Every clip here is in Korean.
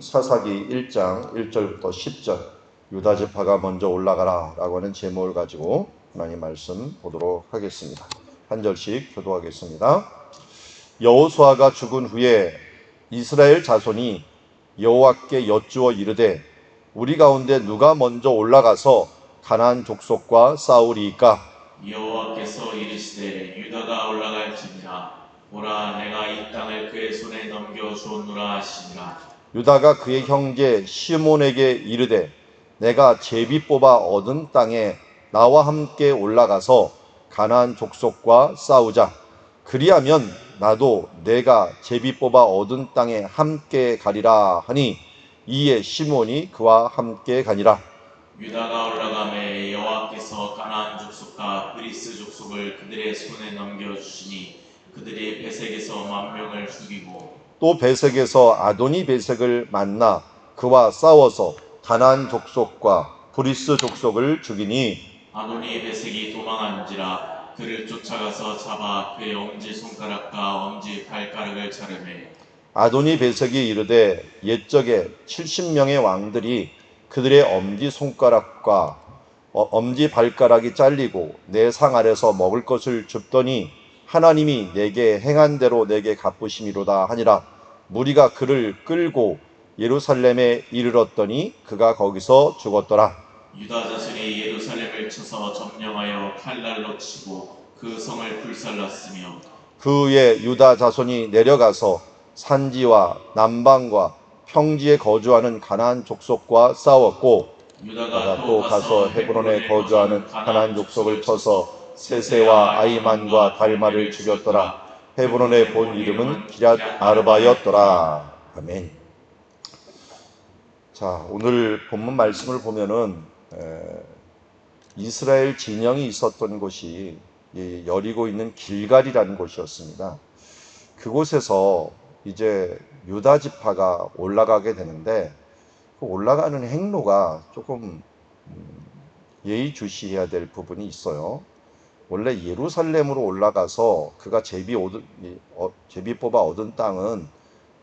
사사기 1장 1절부터 10절 유다 지파가 먼저 올라가라 라고 하는 제목을 가지고 하나님 말씀 보도록 하겠습니다. 한 절씩 교도하겠습니다. 여호수아가 죽은 후에 이스라엘 자손이 여호와께 여쭈어 이르되 우리 가운데 누가 먼저 올라가서 가나안 족속과 싸우리이까? 여호와께서 이르시되 유다가 올라갈지니라. 보라, 내가 이 땅을 그의 손에 넘겨 주었노라 하시니라. 유다가 그의 형제 시몬에게 이르되 내가 제비 뽑아 얻은 땅에 나와 함께 올라가서 가나안 족속과 싸우자. 그리하면 나도 내가 제비 뽑아 얻은 땅에 함께 가리라 하니 이에 시몬이 그와 함께 가니라. 유다가 올라가매 여호와께서 가나안 족속과 그리스 족속을 그들의 손에 넘겨 주시니 그들이 베색에서 10,000명을 죽이고 또 베색에서 아도니 베색을 만나 그와 싸워서 가나안 족속과 브리스 족속을 죽이니 아도니 베색이 도망한지라. 그를 쫓아가서 잡아 그의 엄지 손가락과 엄지 발가락을 자르매 아도니 베색이 이르되 옛적에 70명의 왕들이 그들의 엄지 손가락과 엄지 발가락이 잘리고 내 상 아래서 먹을 것을 줍더니 하나님이 내게 행한 대로 내게 갚으심이로다 하니라. 무리가 그를 끌고 예루살렘에 이르렀더니 그가 거기서 죽었더라. 유다 자손이 예루살렘을 쳐서 점령하여 칼날로 치고 그 성을 불살랐으며 그 후에 유다 자손이 내려가서 산지와 남방과 평지에 거주하는 가나안 족속과 싸웠고 유다가 또 가서 헤브론에 거주하는 가나안 족속을 쳐서 세세와 아이만과 달마를 죽였더라. 헤브론의 본 이름은 기럇 아르바였더라. 아멘. 자, 오늘 본문 말씀을 보면은 이스라엘 진영이 있었던 곳이 여리고 있는 길갈이라는 곳이었습니다. 그곳에서 이제 유다 지파가 올라가게 되는데 그 올라가는 행로가 조금 예의주시해야 될 부분이 있어요. 원래 예루살렘으로 올라가서 그가 제비 뽑아 얻은 땅은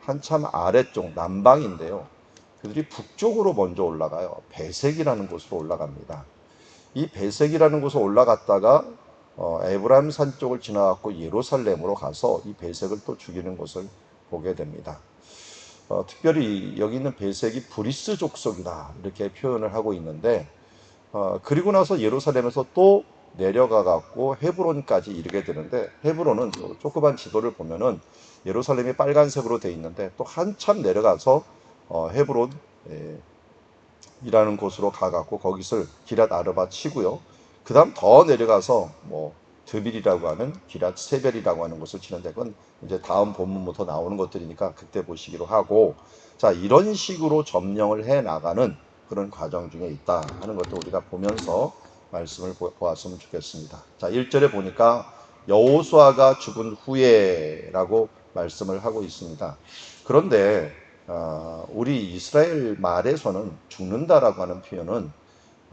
한참 아래쪽 남방인데요. 그들이 북쪽으로 먼저 올라가요. 베색이라는 곳으로 올라갑니다. 이 베색이라는 곳에 올라갔다가 에브라임 산 쪽을 지나갖고 예루살렘으로 가서 이 베색을 또 죽이는 것을 보게 됩니다. 특별히 여기 있는 베색이 브리스 족속이다 이렇게 표현을 하고 있는데 그리고 나서 예루살렘에서 또 내려가 갖고 헤브론까지 이르게 되는데 헤브론은 조그만 지도를 보면은 예루살렘이 빨간색으로 돼 있는데 또 한참 내려가서 헤브론이라는 곳으로 가갖고 거기서 기랏 아르바 치고요. 그 다음 더 내려가서 드빌이라고 하는 기랏 세벨이라고 하는 곳을 치는데 그건 이제 다음 본문부터 나오는 것들이니까 그때 보시기로 하고, 자, 이런 식으로 점령을 해 나가는 그런 과정 중에 있다 하는 것도 우리가 보면서 말씀을 보았으면 좋겠습니다. 자, 1절에 보니까 여호수아가 죽은 후에라고 말씀을 하고 있습니다. 그런데 우리 이스라엘 말에서는 죽는다라고 하는 표현은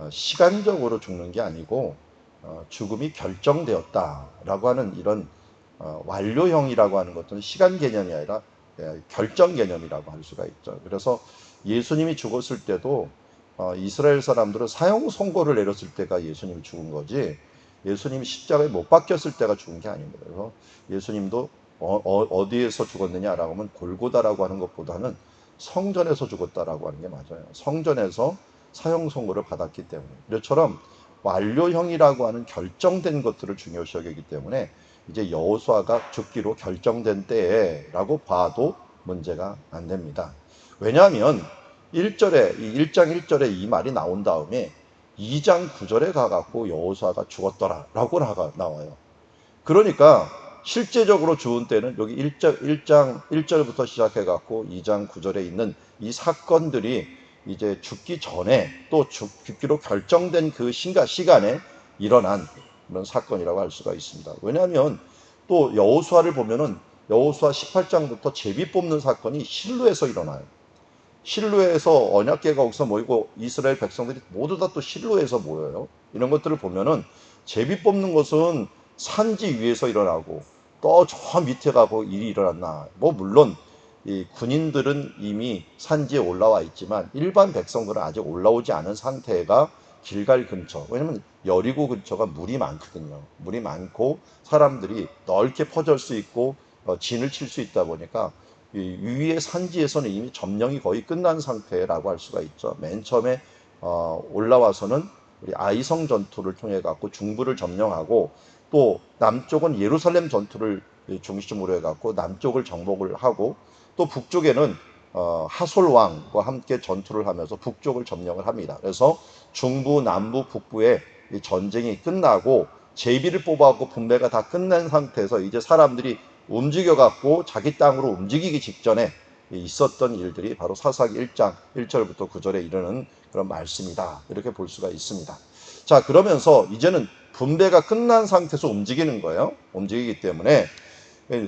시간적으로 죽는 게 아니고 죽음이 결정되었다라고 하는 이런 완료형이라고 하는 것은 시간 개념이 아니라 결정 개념이라고 할 수가 있죠. 그래서 예수님이 죽었을 때도 이스라엘 사람들은 사형 선고를 내렸을 때가 예수님이 죽은 거지 예수님이 십자가에 못 박혔을 때가 죽은 게 아닙니다. 그래서 예수님도 어디에서 죽었느냐라고 하면 골고다라고 하는 것보다는 성전에서 죽었다라고 하는 게 맞아요. 성전에서 사형 선고를 받았기 때문에. 이처럼 완료형이라고 하는 결정된 것들을 중요시 여기기 때문에 이제 여호수아가 죽기로 결정된 때라고 봐도 문제가 안 됩니다. 왜냐하면 1장 1절에 이 말이 나온 다음에 2장 9절에 가갖고 여호수아가 죽었더라라고 나와요. 그러니까 실제적으로 죽은 때는 여기 1장 1절부터 시작해갖고 2장 9절에 있는 이 사건들이 이제 죽기 전에 또 죽기로 결정된 그 시간에 일어난 그런 사건이라고 할 수가 있습니다. 왜냐하면 또 여호수아를 보면은 여호수아 18장부터 제비 뽑는 사건이 실로에서 일어나요. 실로에서 언약궤가 거기서 모이고 이스라엘 백성들이 모두 다 또 실로에서 모여요. 이런 것들을 보면은 제비 뽑는 것은 산지 위에서 일어나고 또 저 밑에 가고 일이 일어났나. 물론 이 군인들은 이미 산지에 올라와 있지만 일반 백성들은 아직 올라오지 않은 상태가 길갈 근처, 왜냐면 여리고 근처가 물이 많거든요. 물이 많고 사람들이 넓게 퍼질 수 있고 진을 칠 수 있다 보니까 이 위의 산지에서는 이미 점령이 거의 끝난 상태라고 할 수가 있죠. 맨 처음에 올라와서는 우리 아이성 전투를 통해 갖고 중부를 점령하고, 또 남쪽은 예루살렘 전투를 중심으로 해갖고 남쪽을 정복을 하고, 또 북쪽에는 하솔 왕과 함께 전투를 하면서 북쪽을 점령을 합니다. 그래서 중부, 남부, 북부의 이 전쟁이 끝나고 제비를 뽑아갖고 분배가 다 끝난 상태에서 이제 사람들이 움직여갖고 자기 땅으로 움직이기 직전에 있었던 일들이 바로 사사기 1장 1절부터 9절에 이르는 그런 말씀이다, 이렇게 볼 수가 있습니다. 자, 그러면서 이제는 분배가 끝난 상태에서 움직이는 거예요. 움직이기 때문에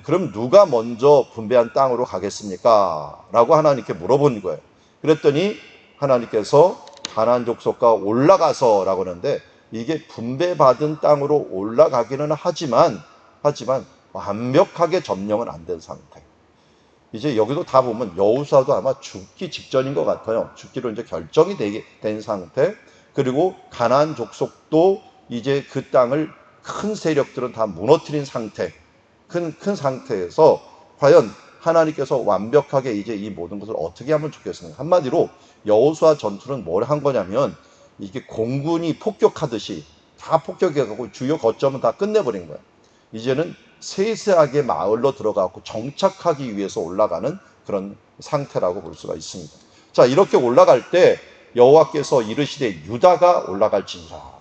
그럼 누가 먼저 분배한 땅으로 가겠습니까? 라고 하나님께 물어본 거예요. 그랬더니 하나님께서 가나안 족속과 올라가서 라고 하는데, 이게 분배받은 땅으로 올라가기는 하지만 완벽하게 점령은 안 된 상태. 이제 여기도 다 보면 여호수아도 아마 죽기 직전인 것 같아요. 죽기로 이제 결정이 된 상태. 그리고 가나안 족속도 이제 그 땅을 큰 세력들은 다 무너뜨린 상태. 큰 상태에서 과연 하나님께서 완벽하게 이제 이 모든 것을 어떻게 하면 좋겠습니까? 한마디로 여호수아 전투는 뭘 한 거냐면, 이게 공군이 폭격하듯이 다 폭격해가고 주요 거점은 다 끝내버린 거예요. 이제는 세세하게 마을로 들어가고 정착하기 위해서 올라가는 그런 상태라고 볼 수가 있습니다. 자, 이렇게 올라갈 때 여호와께서 이르시되 유다가 올라갈지니라.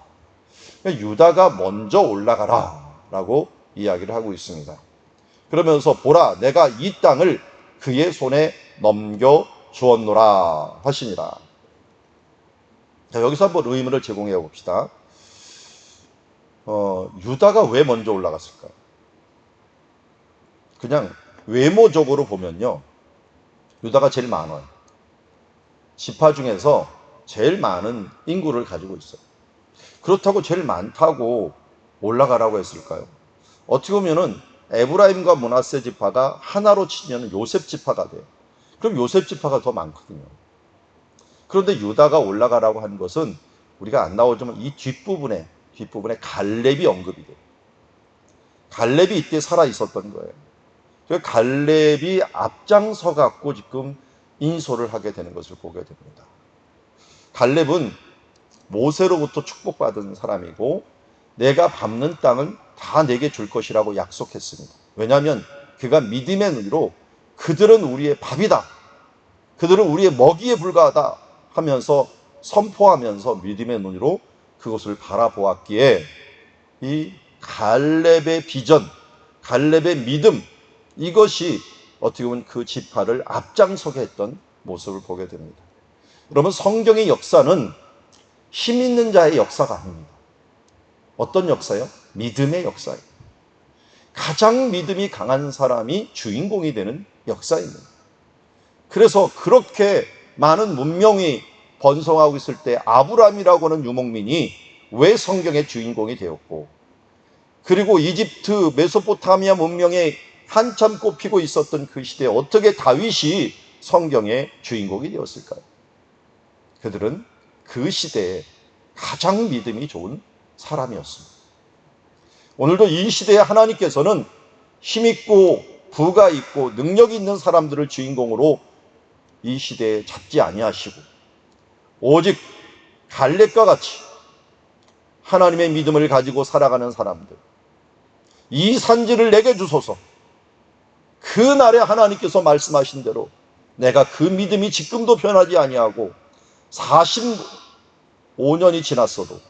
유다가 먼저 올라가라 라고 이야기를 하고 있습니다. 그러면서 보라, 내가 이 땅을 그의 손에 넘겨 주었노라 하시니라. 자, 여기서 한번 의문을 제공해 봅시다. 유다가 왜 먼저 올라갔을까요? 그냥 외모적으로 보면요, 유다가 제일 많아요. 지파 중에서 제일 많은 인구를 가지고 있어요. 그렇다고 제일 많다고 올라가라고 했을까요? 어떻게 보면은 에브라임과 므낫세 지파가 하나로 치면 요셉 지파가 돼요. 그럼 요셉 지파가 더 많거든요. 그런데 유다가 올라가라고 한 것은 우리가 안 나오지만 이 뒷부분에 갈렙이 언급이 돼요. 갈렙이 이때 살아 있었던 거예요. 그래서 갈렙이 앞장서 갖고 지금 인솔을 하게 되는 것을 보게 됩니다. 갈렙은 모세로부터 축복받은 사람이고, 내가 밟는 땅은 다 내게 줄 것이라고 약속했습니다. 왜냐하면 그가 믿음의 눈으로 그들은 우리의 밥이다, 그들은 우리의 먹이에 불과하다 하면서 선포하면서 믿음의 눈으로 그것을 바라보았기에, 이 갈렙의 비전, 갈렙의 믿음, 이것이 어떻게 보면 그 지파를 앞장서게 했던 모습을 보게 됩니다. 여러분, 성경의 역사는 힘 있는 자의 역사가 아닙니다. 어떤 역사요? 믿음의 역사예요. 가장 믿음이 강한 사람이 주인공이 되는 역사입니다. 그래서 그렇게 많은 문명이 번성하고 있을 때 아브라함이라고 하는 유목민이 왜 성경의 주인공이 되었고, 그리고 이집트 메소포타미아 문명에 한참 꼽히고 있었던 그 시대에 어떻게 다윗이 성경의 주인공이 되었을까요? 그들은 그 시대에 가장 믿음이 좋은 사람이었습니다. 오늘도 이 시대에 하나님께서는 힘있고 부가 있고 능력이 있는 사람들을 주인공으로 이 시대에 잡지 아니하시고, 오직 갈렙과 같이 하나님의 믿음을 가지고 살아가는 사람들, 이 산지를 내게 주소서. 그날에 하나님께서 말씀하신 대로 내가 그 믿음이 지금도 변하지 아니하고 45년이 지났어도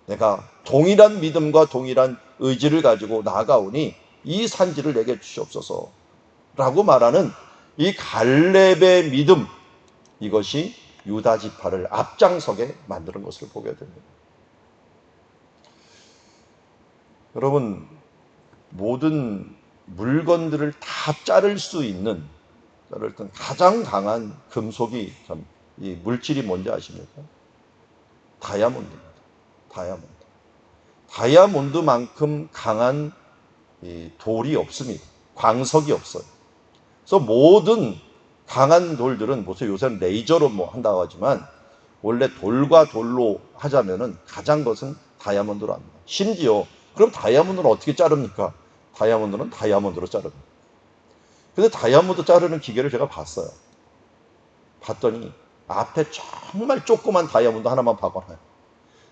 내가 동일한 믿음과 동일한 의지를 가지고 나아가오니 이 산지를 내게 주시옵소서 라고 말하는 이 갈렙의 믿음, 이것이 유다 지파를 앞장서게 만드는 것을 보게 됩니다. 여러분, 모든 물건들을 다 자를 수 있는 가장 강한 금속이, 이 물질이 뭔지 아십니까? 다이아몬드입니다. 다이아몬드만큼 강한 이 돌이 없습니다. 광석이 없어요. 그래서 모든 강한 돌들은 무슨 요새는 레이저로 뭐 한다고 하지만 원래 돌과 돌로 하자면은 가장 것은 다이아몬드로 합니다. 심지어 그럼 다이아몬드는 어떻게 자릅니까? 다이아몬드는 다이아몬드로 자릅니다. 근데 다이아몬드 자르는 기계를 제가 봤어요. 봤더니 앞에 정말 조그만 다이아몬드 하나만 박아놔요.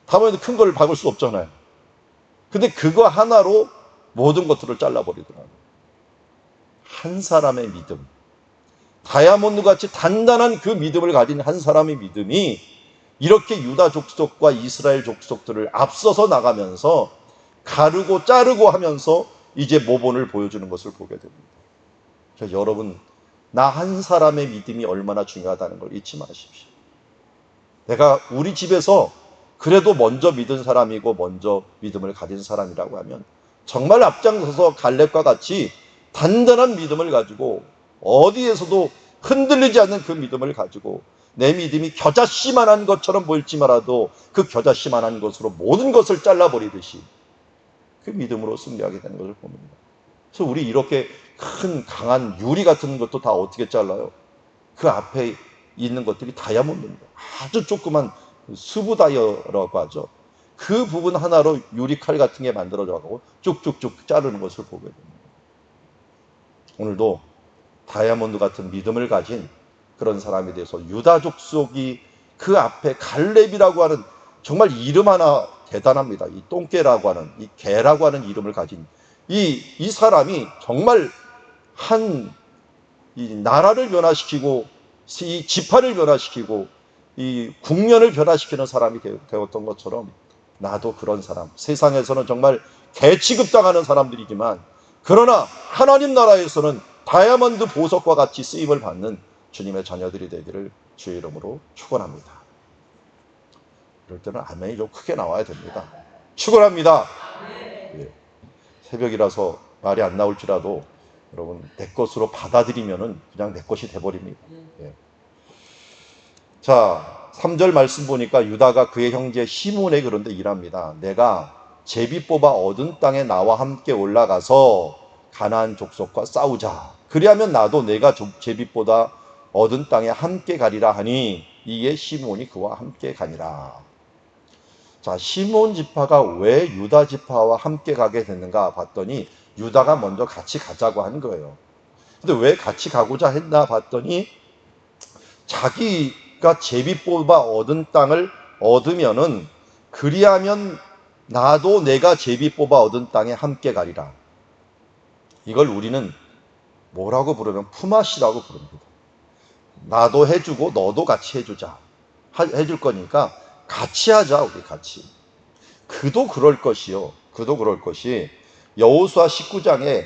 다이아몬드 큰 걸 박을 수 없잖아요. 근데 그거 하나로 모든 것들을 잘라버리더라고요. 한 사람의 믿음, 다이아몬드 같이 단단한 그 믿음을 가진 한 사람의 믿음이 이렇게 유다 족속과 이스라엘 족속들을 앞서서 나가면서 가르고 자르고 하면서 이제 모본을 보여주는 것을 보게 됩니다. 그래서 여러분, 나 한 사람의 믿음이 얼마나 중요하다는 걸 잊지 마십시오. 내가 우리 집에서 그래도 먼저 믿은 사람이고 먼저 믿음을 가진 사람이라고 하면 정말 앞장서서 갈렙과 같이 단단한 믿음을 가지고 어디에서도 흔들리지 않는 그 믿음을 가지고 내 믿음이 겨자씨만한 것처럼 보일지 말아도 그 겨자씨만한 것으로 모든 것을 잘라버리듯이 그 믿음으로 승리하게 되는 것을 봅니다. 그래서 우리 이렇게 큰 강한 유리 같은 것도 다 어떻게 잘라요? 그 앞에 있는 것들이 다이아몬드입니다. 아주 조그만 수부 다이아라고 하죠. 그 부분 하나로 유리칼 같은 게 만들어져 가고 쭉쭉쭉 자르는 것을 보게 됩니다. 오늘도 다이아몬드 같은 믿음을 가진 그런 사람에 대해서 유다 족속이 그 앞에 갈렙이라고 하는 정말 이름 하나 대단합니다. 이 똥개라고 하는, 이 개라고 하는 이름을 가진 이 사람이 정말 이 나라를 변화시키고 이 지파를 변화시키고 이 국면을 변화시키는 사람이 되었던 것처럼 나도 그런 사람, 세상에서는 정말 개 취급당하는 사람들이지만 그러나 하나님 나라에서는 다이아몬드 보석과 같이 쓰임을 받는 주님의 자녀들이 되기를 주의 이름으로 축원합니다. 이럴 때는 아멘이 좀 크게 나와야 됩니다. 축원합니다. 예. 새벽이라서 말이 안 나올지라도 여러분 내 것으로 받아들이면은 그냥 내 것이 돼버립니다. 예. 자, 3절 말씀 보니까 유다가 그의 형제 시몬에 그런데 일합니다. 내가 제비 뽑아 얻은 땅에 나와 함께 올라가서 가나안 족속과 싸우자. 그리하면 나도 내가 제비보다 얻은 땅에 함께 가리라 하니 이에 시몬이 그와 함께 가니라. 자, 시몬 지파가 왜 유다 지파와 함께 가게 됐는가 봤더니 유다가 먼저 같이 가자고 한 거예요. 근데 왜 같이 가고자 했나 봤더니 자기가 제비 뽑아 얻은 땅을 얻으면은 그리하면 나도 내가 제비 뽑아 얻은 땅에 함께 가리라. 이걸 우리는 뭐라고 부르면 품앗이라고 부릅니다. 나도 해주고 너도 같이 해주자. 해줄 거니까 같이 하자, 우리 같이. 그도 그럴 것이요. 그도 그럴 것이 여호수아 19장에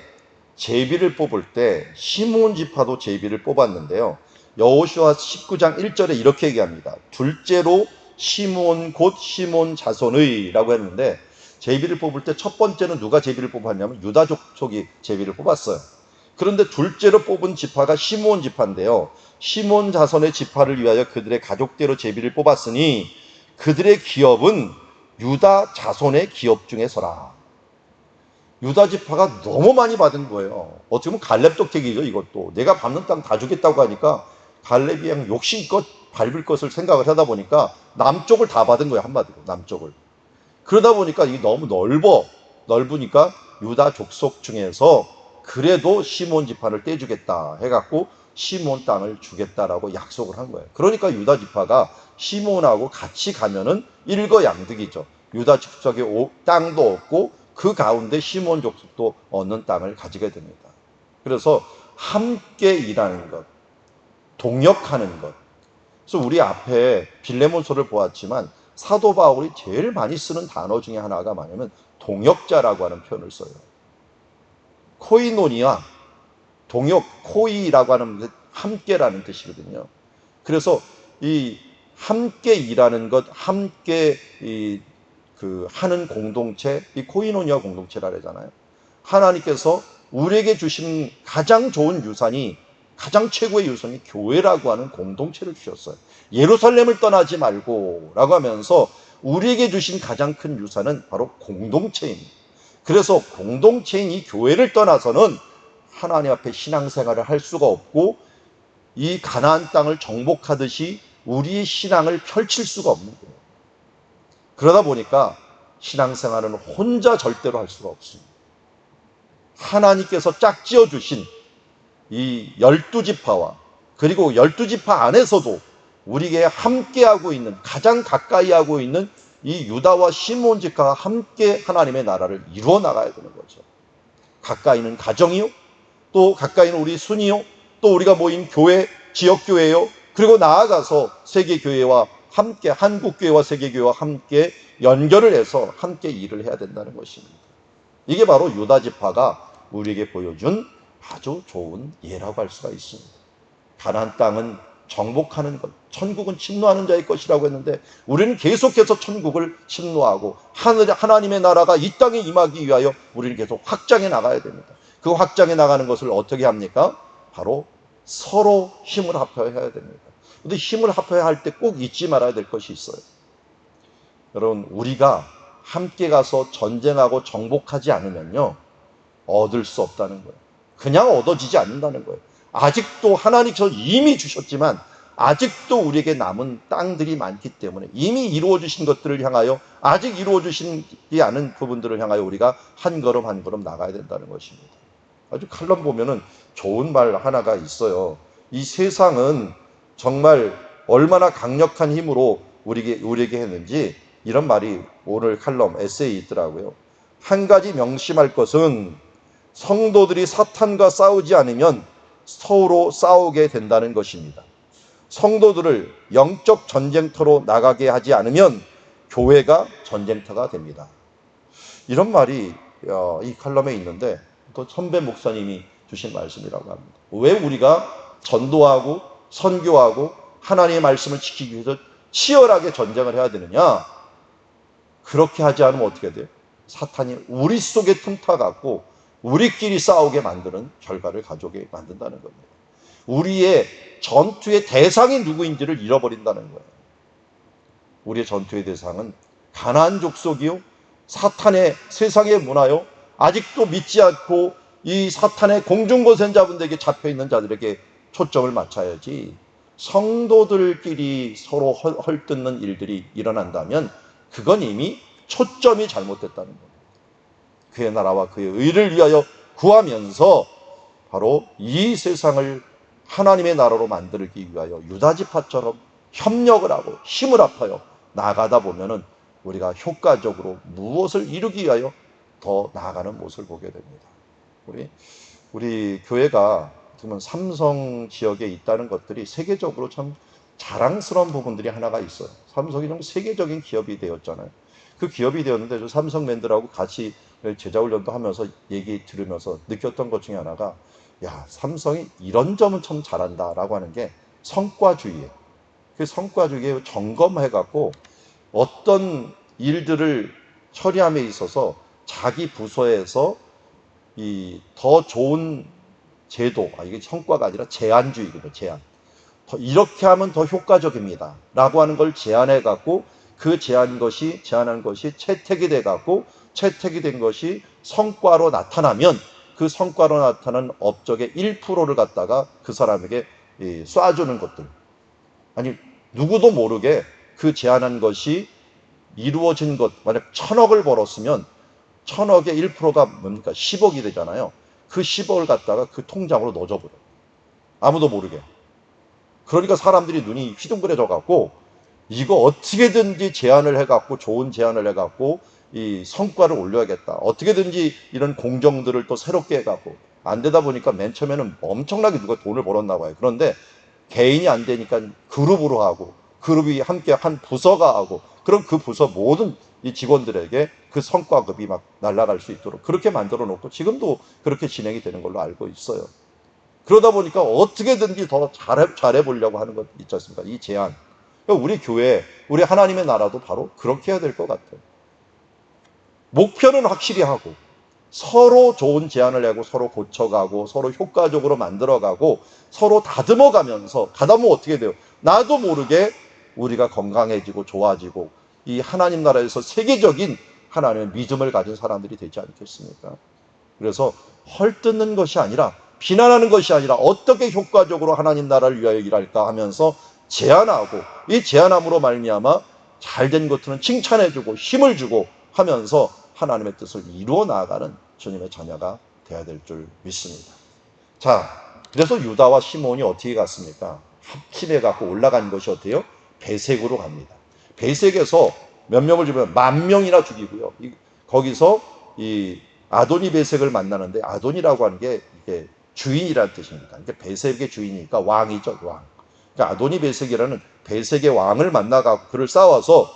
제비를 뽑을 때 시몬 지파도 제비를 뽑았는데요. 여호수아 19장 1절에 이렇게 얘기합니다. 둘째로 시몬 곧 시몬 자손의 라고 했는데 제비를 뽑을 때 첫 번째는 누가 제비를 뽑았냐면 유다 족속이 제비를 뽑았어요. 그런데 둘째로 뽑은 지파가 시몬 지파인데요. 시몬 자손의 지파를 위하여 그들의 가족대로 제비를 뽑았으니 그들의 기업은 유다 자손의 기업 중에서라. 유다 지파가 너무 많이 받은 거예요. 어떻게 보면 갈렙 독택이죠, 이것도. 내가 밟는 땅 다 주겠다고 하니까 갈렙이 그냥 욕심껏 밟을 것을 생각을 하다 보니까 남쪽을 다 받은 거예요, 한마디로. 남쪽을. 그러다 보니까 이게 너무 넓으니까 유다 족속 중에서 그래도 시몬 지파를 떼주겠다 해갖고 시몬 땅을 주겠다라고 약속을 한 거예요. 그러니까 유다 지파가 시몬하고 같이 가면은 일거양득이죠. 유다 족속의 땅도 얻고 그 가운데 시몬 족속도 얻는 땅을 가지게 됩니다. 그래서 함께 일하는 것, 동역하는 것. 그래서 우리 앞에 빌레몬서를 보았지만 사도 바울이 제일 많이 쓰는 단어 중에 하나가 뭐냐면 동역자라고 하는 표현을 써요. 코이노니아, 동역, 코이라고 하는 함께라는 뜻이거든요. 그래서 이 함께 일하는 것, 함께 하는 공동체, 이 코이노니아 공동체라 그러잖아요. 하나님께서 우리에게 주신 가장 좋은 유산이, 가장 최고의 유산이 교회라고 하는 공동체를 주셨어요. 예루살렘을 떠나지 말고 라고 하면서 우리에게 주신 가장 큰 유산은 바로 공동체입니다. 그래서 공동체인 이 교회를 떠나서는 하나님 앞에 신앙생활을 할 수가 없고 이 가나안 땅을 정복하듯이 우리의 신앙을 펼칠 수가 없는 거예요. 그러다 보니까 신앙생활은 혼자 절대로 할 수가 없습니다. 하나님께서 짝지어 주신 이 12지파와 그리고 12지파 안에서도 우리에게 함께하고 있는, 가장 가까이 하고 있는 이 유다와 시므온 지파가 함께 하나님의 나라를 이루어 나가야 되는 거죠. 가까이는 가정이요, 또 가까이는 우리 순이요, 또 우리가 모인 교회, 지역교회요, 그리고 나아가서 세계교회와 함께, 한국교회와 세계교회와 함께 연결을 해서 함께 일을 해야 된다는 것입니다. 이게 바로 유다 지파가 우리에게 보여준 아주 좋은 예라고 할 수가 있습니다. 가나안 땅은 정복하는 것, 천국은 침노하는 자의 것이라고 했는데 우리는 계속해서 천국을 침노하고 하나님의 나라가 이 땅에 임하기 위하여 우리는 계속 확장해 나가야 됩니다. 그 확장해 나가는 것을 어떻게 합니까? 바로 서로 힘을 합해야 됩니다. 그런데 힘을 합해야 할 때 꼭 잊지 말아야 될 것이 있어요. 여러분, 우리가 함께 가서 전쟁하고 정복하지 않으면요, 얻을 수 없다는 거예요. 그냥 얻어지지 않는다는 거예요. 아직도 하나님께서 이미 주셨지만 아직도 우리에게 남은 땅들이 많기 때문에 이미 이루어 주신 것들을 향하여 아직 이루어 주시지 않은 부분들을 향하여 우리가 한 걸음 한 걸음 나가야 된다는 것입니다. 아주 칼럼 보면은 좋은 말 하나가 있어요. 이 세상은 정말 얼마나 강력한 힘으로 우리에게 했는지 이런 말이 오늘 칼럼 에세이에 있더라고요. 한 가지 명심할 것은 성도들이 사탄과 싸우지 않으면 서로 싸우게 된다는 것입니다. 성도들을 영적 전쟁터로 나가게 하지 않으면 교회가 전쟁터가 됩니다. 이런 말이 이 칼럼에 있는데 또 선배 목사님이 주신 말씀이라고 합니다. 왜 우리가 전도하고 선교하고 하나님의 말씀을 지키기 위해서 치열하게 전쟁을 해야 되느냐? 그렇게 하지 않으면 어떻게 돼요? 사탄이 우리 속에 틈타갖고 우리끼리 싸우게 만드는 결과를 가져오게 만든다는 겁니다. 우리의 전투의 대상이 누구인지를 잃어버린다는 거예요. 우리의 전투의 대상은 가나안 족속이요, 사탄의 세상의 문화요, 아직도 믿지 않고 이 사탄의 공중거센자분들에게 잡혀있는 자들에게 초점을 맞춰야지, 성도들끼리 서로 헐뜯는 일들이 일어난다면 그건 이미 초점이 잘못됐다는 겁니다. 그의 나라와 그의 의를 위하여 구하면서 바로 이 세상을 하나님의 나라로 만들기 위하여 유다지파처럼 협력을 하고 힘을 합하여 나가다 보면은 우리가 효과적으로 무엇을 이루기 위하여 더 나아가는 모습을 보게 됩니다. 우리 교회가 그러면 삼성 지역에 있다는 것들이 세계적으로 참 자랑스러운 부분들이 하나가 있어요. 삼성이 좀 세계적인 기업이 되었잖아요. 그 기업이 되었는데 저 삼성맨들하고 같이 제자훈련도 하면서 얘기 들으면서 느꼈던 것 중에 하나가, 야, 삼성이 이런 점은 참 잘한다라고 하는 게 성과주의예요. 그 성과주의에 점검해갖고 어떤 일들을 처리함에 있어서 자기 부서에서 이 더 좋은 제도, 이게 성과가 아니라 제한주의거든요. 제한. 이렇게 하면 더 효과적입니다. 라고 하는 걸 제안해갖고 그 제안한 것이 채택이 돼갖고 채택이 된 것이 성과로 나타나면 그 성과로 나타난 업적의 1%를 갖다가 그 사람에게 쏴주는 것들. 아니, 누구도 모르게 그 제안한 것이 이루어진 것, 만약 1,000억을 벌었으면 1,000억의 1%가 뭡니까? 10억이 되잖아요. 그 10억을 갖다가 그 통장으로 넣어줘버려요. 아무도 모르게. 그러니까 사람들이 눈이 휘둥그레져 갖고 이거 어떻게든지 제안을 해갖고 좋은 제안을 해갖고 이 성과를 올려야겠다. 어떻게든지 이런 공정들을 또 새롭게 해갖고 안 되다 보니까 맨 처음에는 엄청나게 누가 돈을 벌었나 봐요. 그런데 개인이 안 되니까 그룹으로 하고 그룹이 함께 한 부서가 하고 그럼 그 부서 모든 이 직원들에게 그 성과급이 막 날아갈 수 있도록 그렇게 만들어 놓고 지금도 그렇게 진행이 되는 걸로 알고 있어요. 그러다 보니까 어떻게든지 더 잘해보려고 하는 것 있지 않습니까? 이 제안. 우리 교회, 우리 하나님의 나라도 바로 그렇게 해야 될 것 같아요. 목표는 확실히 하고 서로 좋은 제안을 하고 서로 고쳐가고 서로 효과적으로 만들어가고 서로 다듬어가면서 가다 보면 어떻게 돼요? 나도 모르게 우리가 건강해지고 좋아지고 이 하나님 나라에서 세계적인 하나님의 믿음을 가진 사람들이 되지 않겠습니까? 그래서 헐뜯는 것이 아니라 비난하는 것이 아니라 어떻게 효과적으로 하나님 나라를 위하여 일할까 하면서 제안하고, 이 제안함으로 말미암아 잘된 것들은 칭찬해주고 힘을 주고 하면서 하나님의 뜻을 이루어 나아가는 주님의 자녀가 되어야 될 줄 믿습니다. 자, 그래서 유다와 시몬이 어떻게 갔습니까? 합심해 갖고 올라간 것이 어때요? 베색으로 갑니다. 베색에서 몇 명을 죽이면 10,000명이나 죽이고요. 거기서 이 아도니 베색을 만나는데, 아돈이라고 하는 게 이게 주인이라는 뜻입니다. 그러니까 베색의 주인이니까 왕이죠, 왕. 그러니까 아도니 베색이라는 베색의 왕을 만나갖고 그를 싸워서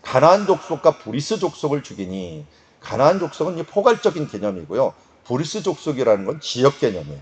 가나안 족속과 브리스 족속을 죽이니, 가나안 족속은 포괄적인 개념이고요. 브리스 족속이라는 건 지역 개념이에요.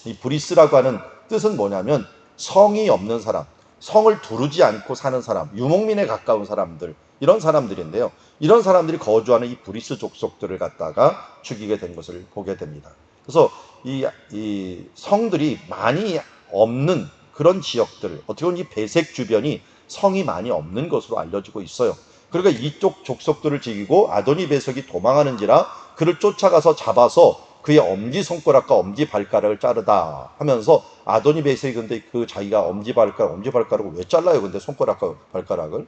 이 브리스라고 하는 뜻은 뭐냐면 성이 없는 사람, 성을 두르지 않고 사는 사람, 유목민에 가까운 사람들, 이런 사람들인데요. 이런 사람들이 거주하는 이 브리스 족속들을 갖다가 죽이게 된 것을 보게 됩니다. 그래서 이 성들이 많이 없는 그런 지역들, 어떻게 보면 이 베색 주변이 성이 많이 없는 것으로 알려지고 있어요. 그러니까 이쪽 족속들을 죽이고 아도니 베색이 도망하는지라 그를 쫓아가서 잡아서 그의 엄지손가락과 엄지발가락을 자르다 하면서, 아도니 베색이 근데 그 자기가 엄지발가락을 왜 잘라요? 근데 손가락과 발가락을?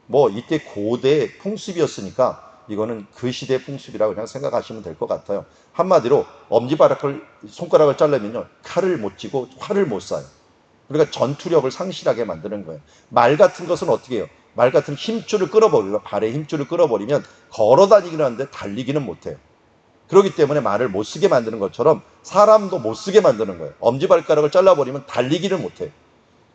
뭐 이때 고대 풍습이었으니까 이거는 그 시대 풍습이라고 그냥 생각하시면 될 것 같아요. 한마디로 손가락을 자르면요, 칼을 못 쥐고 활을 못 쏴요. 그러니까 전투력을 상실하게 만드는 거예요. 말 같은 것은 어떻게 해요? 말 같은 힘줄을 끌어버리면, 발에 힘줄을 끌어버리면 걸어다니기는 하는데 달리기는 못해요. 그렇기 때문에 말을 못 쓰게 만드는 것처럼 사람도 못 쓰게 만드는 거예요. 엄지발가락을 잘라버리면 달리기를 못해요.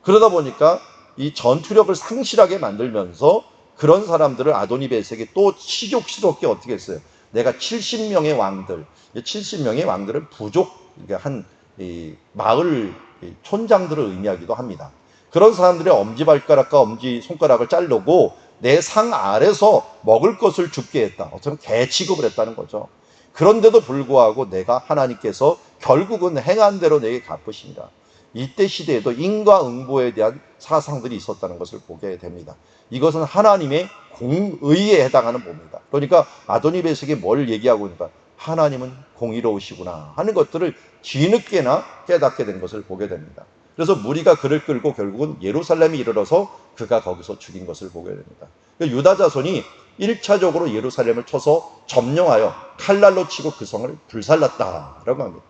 그러다 보니까 이 전투력을 상실하게 만들면서 그런 사람들을 아도니 베색이 또 치욕스럽게 어떻게 했어요? 내가 70명의 왕들, 70명의 왕들은 부족, 그러니까 이 마을 촌장들을 의미하기도 합니다. 그런 사람들의 엄지발가락과 엄지손가락을 자르고 내 상 아래서 먹을 것을 줍게 했다. 어쩌면 개 취급을 했다는 거죠. 그런데도 불구하고 내가 하나님께서 결국은 행한 대로 내게 갚으시니라. 이때 시대에도 인과응보에 대한 사상들이 있었다는 것을 보게 됩니다. 이것은 하나님의 공의에 해당하는 봅니다. 그러니까 아도니 베색이 뭘 얘기하고 있는가? 하나님은 공의로우시구나 하는 것들을 뒤늦게나 깨닫게 된 것을 보게 됩니다. 그래서 무리가 그를 끌고 결국은 예루살렘에 이르러서 그가 거기서 죽인 것을 보게 됩니다. 유다 자손이 1차적으로 예루살렘을 쳐서 점령하여 칼날로 치고 그 성을 불살랐다라고 합니다.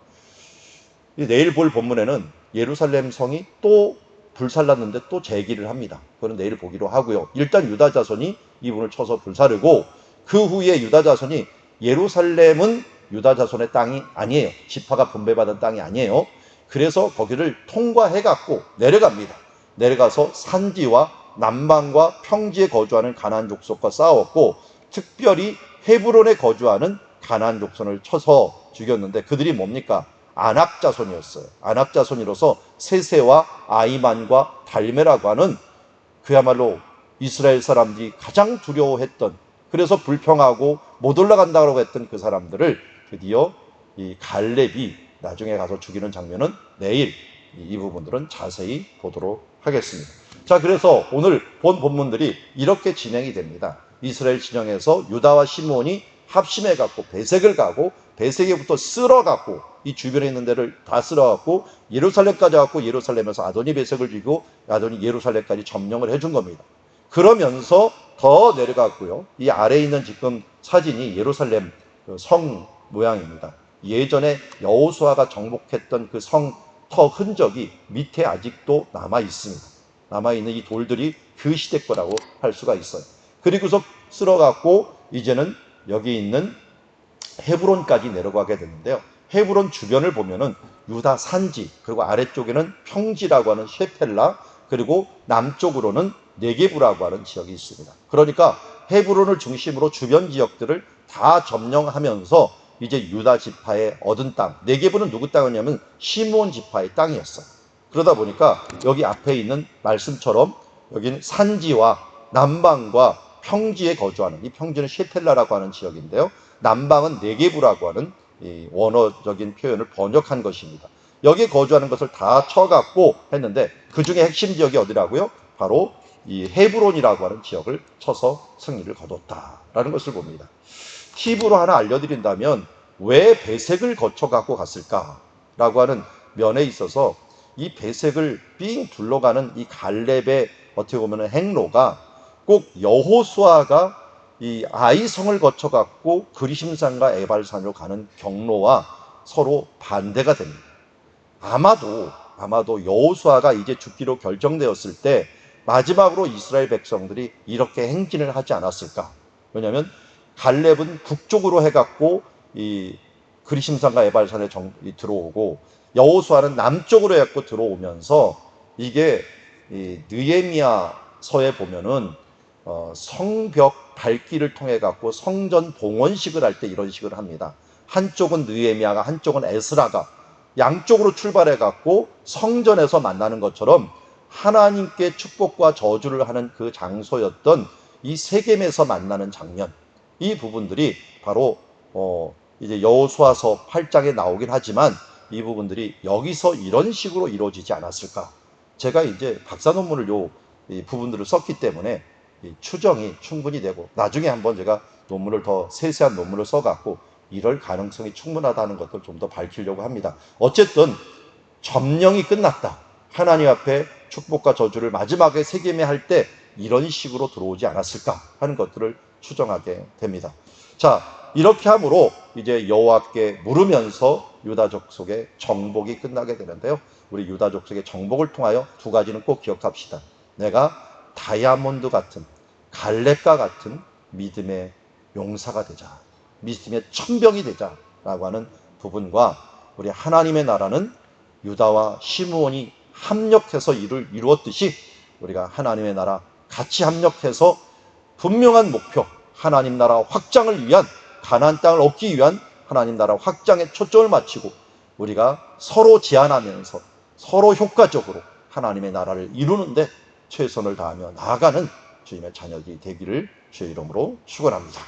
내일 볼 본문에는 예루살렘 성이 또 불살랐는데 또 재기를 합니다. 그거는 내일 보기로 하고요. 일단 유다 자손이 이분을 쳐서 불사르고, 그 후에 유다 자손이, 예루살렘은 유다 자손의 땅이 아니에요. 지파가 분배받은 땅이 아니에요. 그래서 거기를 통과해갖고 내려갑니다. 내려가서 산지와 남방과 평지에 거주하는 가나안 족속과 싸웠고, 특별히 헤브론에 거주하는 가나안 족속을 쳐서 죽였는데, 그들이 뭡니까? 아낙 자손이었어요. 아낙 자손이로서 세세와 아이만과 달메라고 하는, 그야말로 이스라엘 사람들이 가장 두려워했던, 그래서 불평하고 못 올라간다고 했던 그 사람들을 드디어 이 갈렙이 나중에 가서 죽이는 장면은 내일 이 부분들은 자세히 보도록 하겠습니다. 자, 그래서 오늘 본 본문들이 이렇게 진행이 됩니다. 이스라엘 진영에서 유다와 시몬이 합심해 갖고 베색을 가고, 베색에부터 쓸어 갖고 이 주변에 있는 데를 다 쓸어 갖고 예루살렘까지 갖고, 예루살렘에서 아도니 베색을 죽이고 아도니 예루살렘까지 점령을 해준 겁니다. 그러면서 더 내려갔고요. 이 아래에 있는 지금 사진이 예루살렘 성 모양입니다. 예전에 여호수아가 정복했던 그 성터 흔적이 밑에 아직도 남아 있습니다. 남아 있는 이 돌들이 그 시대 거라고 할 수가 있어요. 그리고서 쓸어갖고 이제는 여기 있는 헤브론까지 내려가게 되는데요. 헤브론 주변을 보면은 유다 산지, 그리고 아래쪽에는 평지라고 하는 셰펠라, 그리고 남쪽으로는 네게부라고 하는 지역이 있습니다. 그러니까 헤브론을 중심으로 주변 지역들을 다 점령하면서 이제 유다 지파의 얻은 땅, 네게부는 누구 땅이냐면 시므온 지파의 땅이었어요. 그러다 보니까 여기 앞에 있는 말씀처럼 여기는 산지와 남방과 평지에 거주하는, 이 평지는 셰펠라라고 하는 지역인데요. 남방은 네게부라고 하는 이 원어적인 표현을 번역한 것입니다. 여기에 거주하는 것을 다 쳐갖고 했는데, 그 중에 핵심 지역이 어디라고요? 바로 이 헤브론이라고 하는 지역을 쳐서 승리를 거뒀다라는 것을 봅니다. 팁으로 하나 알려드린다면, 왜 베색을 거쳐 갖고 갔을까? 라고 하는 면에 있어서 이 배색을 삥 둘러가는 이 갈렙의 어떻게 보면 행로가 꼭 여호수아가 이 아이성을 거쳐 갖고 그리심산과 에발산으로 가는 경로와 서로 반대가 됩니다. 아마도 여호수아가 이제 죽기로 결정되었을 때 마지막으로 이스라엘 백성들이 이렇게 행진을 하지 않았을까? 왜냐하면 갈렙은 북쪽으로 해갖고 이 그리심산과 에발산에 들어오고 여호수아는 남쪽으로 해갖고 들어오면서 이게 이 느헤미야서에 보면은 성벽 밟기를 통해 갖고 성전 봉헌식을 할 때 이런 식을 합니다. 한쪽은 느헤미야가 한쪽은 에스라가 양쪽으로 출발해 갖고 성전에서 만나는 것처럼 하나님께 축복과 저주를 하는 그 장소였던 이 세겜에서 만나는 장면, 이 부분들이 바로 이제 여호수아서 8장에 나오긴 하지만 이 부분들이 여기서 이런 식으로 이루어지지 않았을까. 제가 이제 박사 논문을 이 부분들을 썼기 때문에 이 추정이 충분히 되고 나중에 한번 제가 논문을 더 세세한 논문을 써갖고 이럴 가능성이 충분하다는 것을 좀 더 밝히려고 합니다. 어쨌든 점령이 끝났다. 하나님 앞에 축복과 저주를 마지막에 세겜에 할 때 이런 식으로 들어오지 않았을까 하는 것들을 추정하게 됩니다. 자, 이렇게 함으로 이제 여호와께 물으면서 유다 족속의 정복이 끝나게 되는데요. 우리 유다 족속의 정복을 통하여 두 가지는 꼭 기억합시다. 내가 다이아몬드 같은 갈렙과 같은 믿음의 용사가 되자, 믿음의 천병이 되자라고 하는 부분과 우리 하나님의 나라는 유다와 시므온이 합력해서 이루었듯이 우리가 하나님의 나라 같이 합력해서 분명한 목표, 하나님 나라 확장을 위한, 가나안 땅을 얻기 위한 하나님 나라 확장에 초점을 맞추고 우리가 서로 제한하면서 서로 효과적으로 하나님의 나라를 이루는데 최선을 다하며 나아가는 주님의 자녀들이 되기를 주의 이름으로 축원합니다.